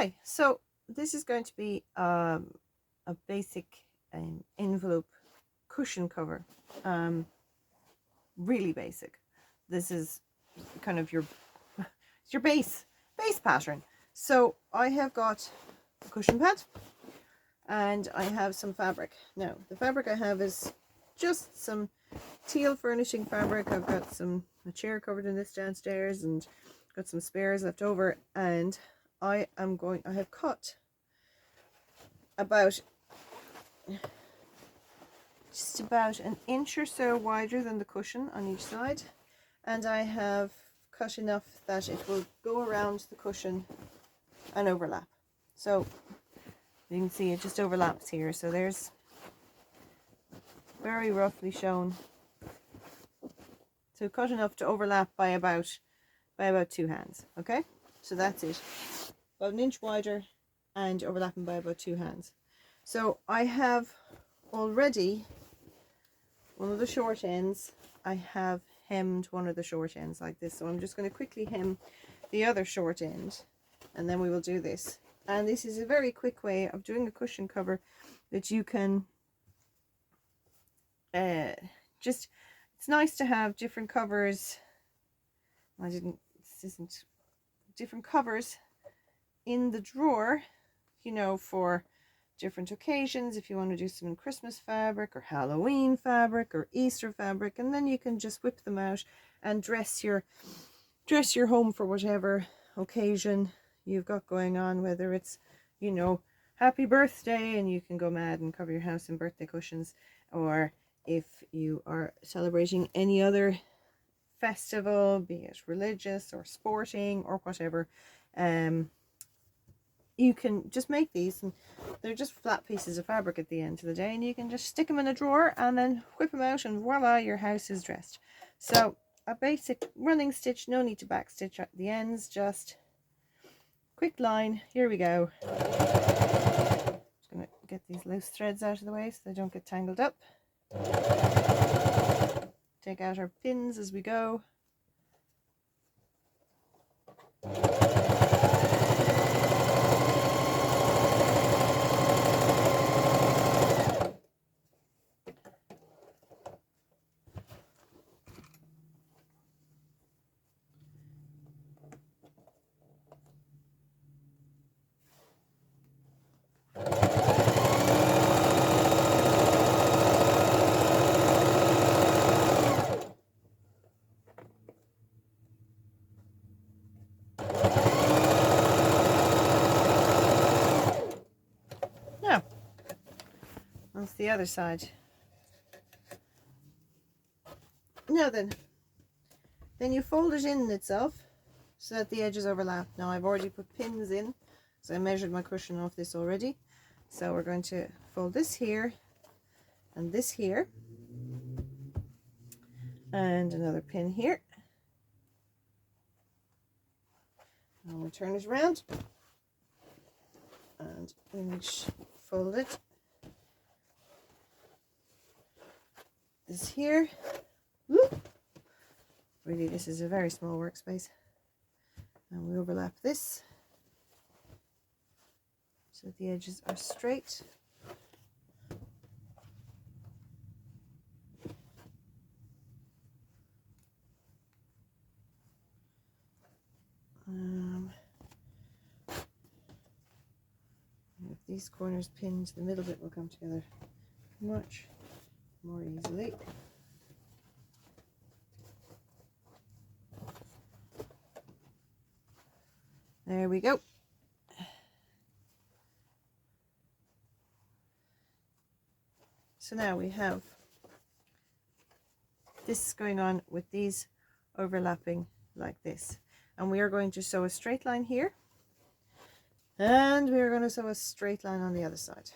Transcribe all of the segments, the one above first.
Hi, so this is going to be a basic envelope cushion cover. Um, really basic. This is kind of your it's your base pattern. So I have got a cushion pad and I have some fabric. Now the fabric I have is just some teal furnishing fabric. I've got a chair covered in this downstairs and got some spares left over, and I have cut about just about an inch or so wider than the cushion on each side, and I have cut enough that it will go around the cushion and overlap. So you can see it just overlaps here, so there's very roughly shown, so cut enough to overlap by about two hands. Okay, so that's it, about an inch wider and overlapping by about two hands. So I have already one of the short ends, I have hemmed one of the short ends like this, so I'm just going to quickly hem the other short end and then we will do this. And this is a very quick way of doing a cushion cover that you can it's nice to have different covers. This isn't different covers in the drawer, you know, for different occasions. If you want to do some Christmas fabric or Halloween fabric or Easter fabric, and then you can just whip them out and dress your home for whatever occasion you've got going on, whether it's, you know, happy birthday and you can go mad and cover your house in birthday cushions, or if you are celebrating any other festival, be it religious or sporting or whatever, you can just make these, and they're just flat pieces of fabric at the end of the day, and you can just stick them in a drawer and then whip them out and voila, your house is dressed. So a basic running stitch, no need to back stitch at the ends, just quick line. Here we go. Just gonna get these loose threads out of the way so they don't get tangled up. Take out our pins as we go. Now, that's the other side. Now then you fold it in itself so that the edges overlap. Now I've already put pins in, so I measured my cushion off this already. So we're going to fold this here and this here, and another pin here. And we'll turn it around and fold it. This here. Whoop. Really, this is a very small workspace. And we overlap this so that the edges are straight. If these corners pinned, the middle bit will come together much more easily. There we go. So now we have this going on with these overlapping like this. And we are going to sew a straight line here. And we are going to sew a straight line on the other side.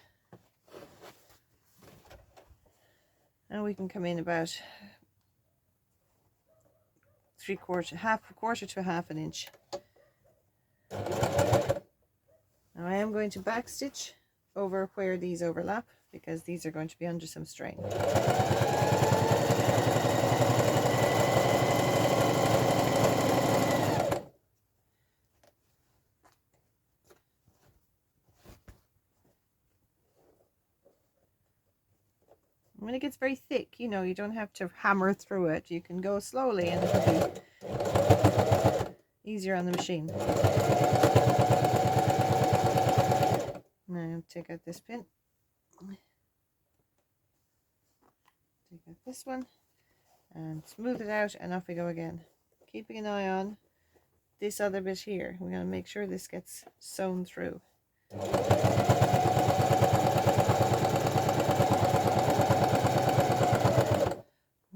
And we can come in about a quarter to half an inch. Now I am going to back stitch over where these overlap, because these are going to be under some strain. When it gets very thick, you know, you don't have to hammer through it. You can go slowly and it'll be easier on the machine. Now take out this pin. Take out this one and smooth it out, and off we go again. Keeping an eye on this other bit here. We're going to make sure this gets sewn through.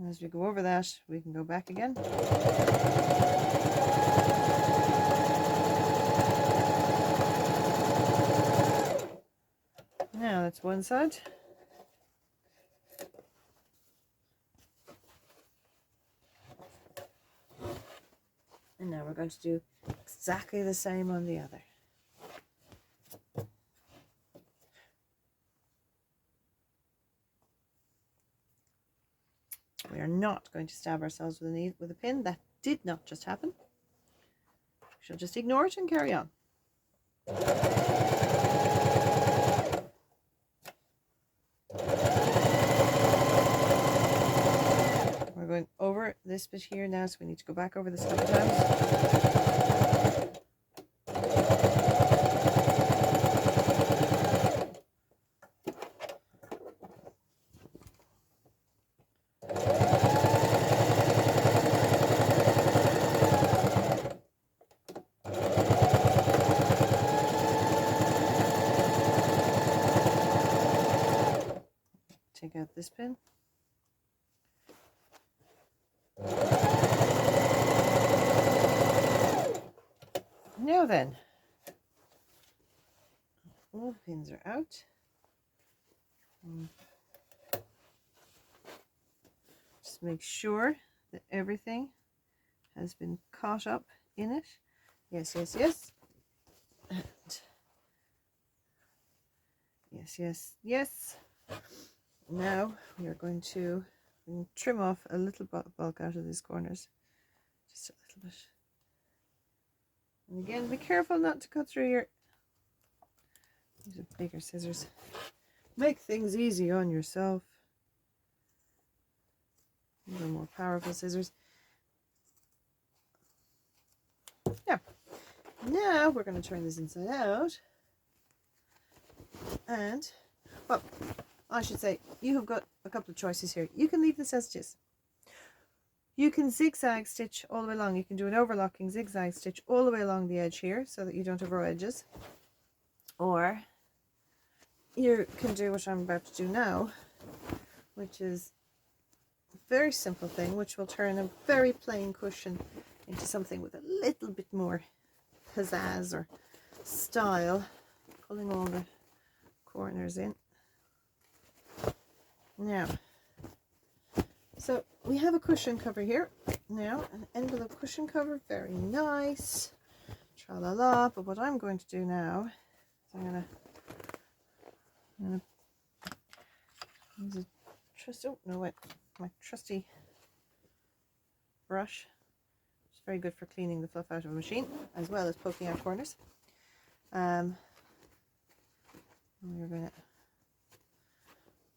As we go over that, we can go back again. Now that's one side. And now we're going to do exactly the same on the other. We are not going to stab ourselves with a pin. That did not just happen. We shall just ignore it and carry on. We're going over this bit here now, so we need to go back over this a couple times. Take out this pin. Now then, all the pins are out. Just make sure that everything has been caught up in it. Yes, yes, yes. And yes, yes, yes. Now we are going to trim off a little bulk out of these corners. Just a little bit. And again, be careful not to cut through your... These are bigger scissors. Make things easy on yourself. A little more powerful scissors. Now we're going to turn this inside out. And, well, I should say, you have got a couple of choices here. You can leave this as it is. You can zigzag stitch all the way along. You can do an overlocking zigzag stitch all the way along the edge here so that you don't have raw edges. Or you can do what I'm about to do now, which is a very simple thing, which will turn a very plain cushion into something with a little bit more pizzazz or style. Pulling all the corners in. Now, so we have a cushion cover here. Now, an envelope cushion cover, very nice. Tra-la-la. But what I'm going to do now is I'm going to use a my trusty brush. It's very good for cleaning the fluff out of a machine, as well as poking out corners. We're going to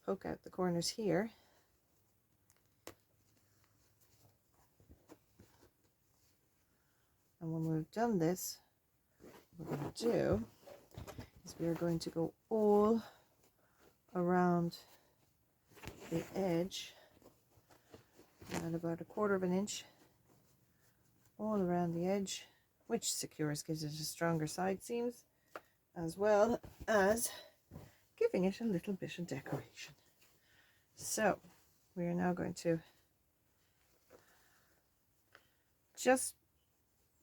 poke out the corners here. And when we've done this, what we're going to do is we are going to go all around the edge and about 1/4 of an inch all around the edge, which secures, gives it a stronger side seams, as well as giving it a little bit of decoration. So we are now going to just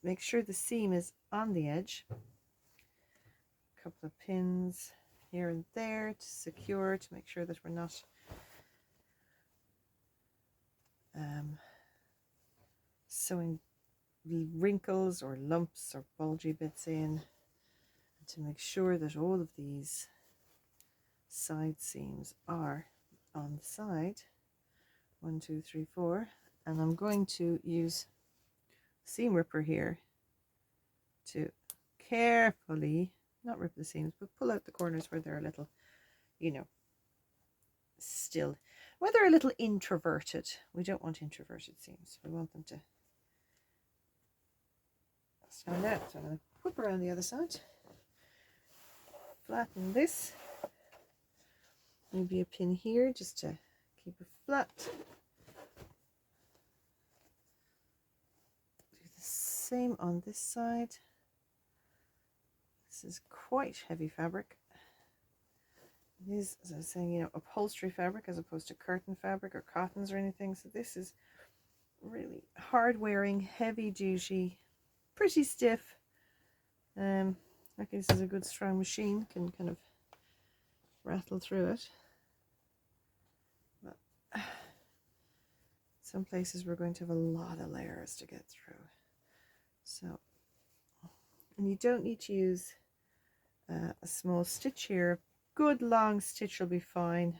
make sure the seam is on the edge. A couple of pins here and there to secure, to make sure that we're not sewing wrinkles or lumps or bulgy bits in, and to make sure that all of these side seams are on the side. 1, 2, 3, 4. And I'm going to use seam ripper here to carefully, not rip the seams, but pull out the corners where they're a little, you know, still. Well, they're a little introverted. We don't want introverted seams. We want them to stand out. So I'm going to whip around the other side. Flatten this. Maybe a pin here just to keep it flat. Do the same on this side. This is quite heavy fabric. It is, as I was saying, you know, upholstery fabric as opposed to curtain fabric or cottons or anything. So this is really hard wearing, heavy duty, pretty stiff. Okay, this is a good strong machine, can kind of rattle through it. But some places we're going to have a lot of layers to get through. So, and you don't need to use a small stitch here. Good long stitch will be fine.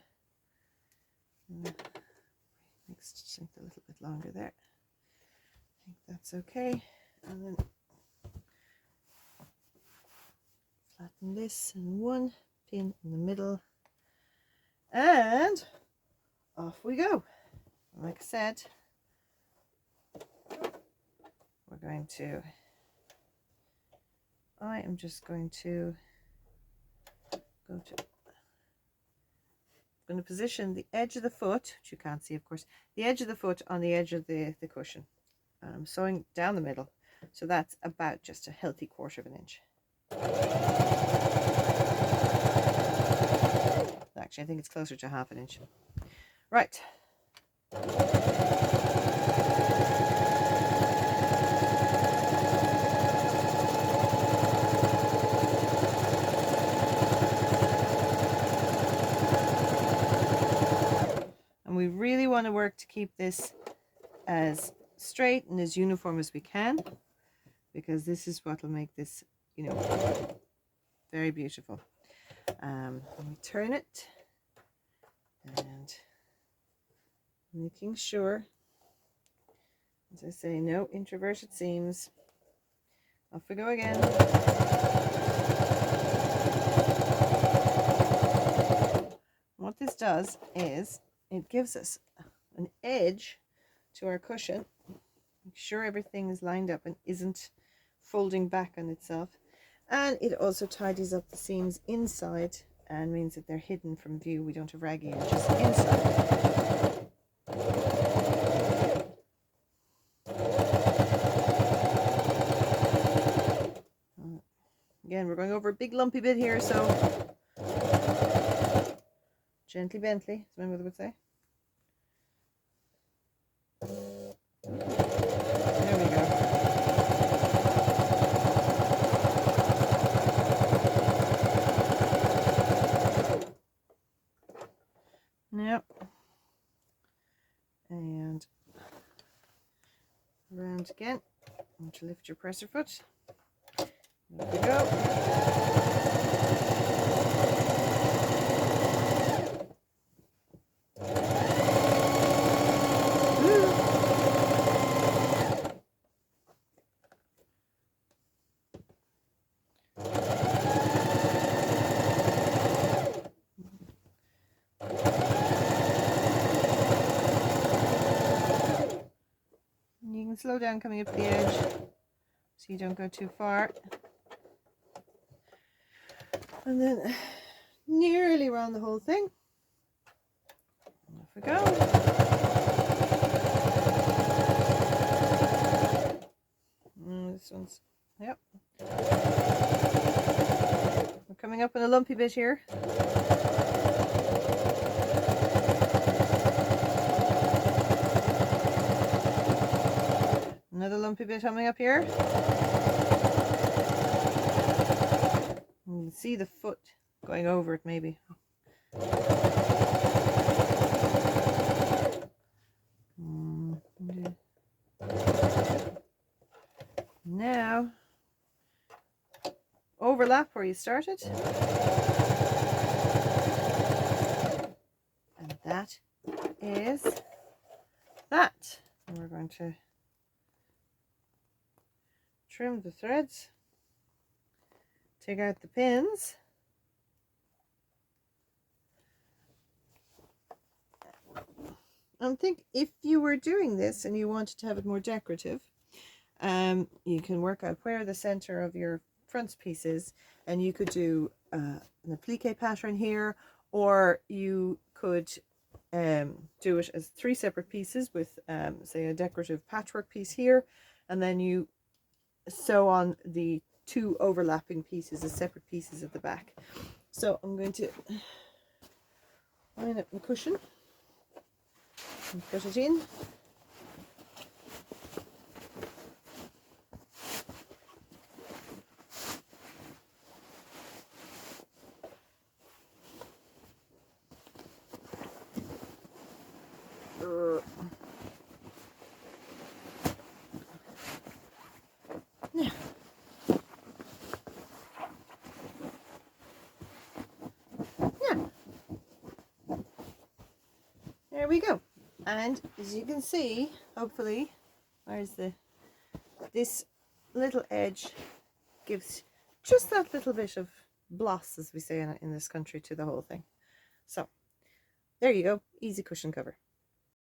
Next length a little bit longer there. I think that's okay. And then flatten this and one pin in the middle. And off we go. Like I said, we're going to, I am just going to go to, I'm going to position the edge of the foot, which you can't see of course, the edge of the foot on the edge of the cushion. And I'm sewing down the middle, so that's about just a healthy 1/4 of an inch. Actually, I think it's closer to 1/2 inch. Right. And we really want to work to keep this as straight and as uniform as we can, because this is what will make this, you know, very beautiful. Let me turn it and making sure, as I say, no introverted seams. Off we go again. What this does is it gives us an edge to our cushion. Make sure everything is lined up and isn't folding back on itself. And it also tidies up the seams inside and means that they're hidden from view. We don't have raggy edges inside. Again, we're going over a big lumpy bit here, so gently Bentley, as my mother would say. There we go. Yep. And around again. And to lift your presser foot. There we go. You can slow down coming up the edge so you don't go too far. And then nearly around the whole thing. Off we go. This one's, yep. We're coming up in a lumpy bit here. Another lumpy bit coming up here. You can see the foot going over it maybe. Now, overlap where you started. And that is that. And we're going to trim the threads, take out the pins, I think if you were doing this and you wanted to have it more decorative, you can work out where the center of your frontispiece is, and you could do an applique pattern here, or you could do it as 3 separate pieces with say a decorative patchwork piece here, and then you sew on the 2 overlapping pieces as separate pieces at the back. So I'm going to line up my cushion and put it in. Now, there we go. And as you can see, hopefully, this little edge gives just that little bit of bloss, as we say in this country, to the whole thing. So there you go, easy cushion cover.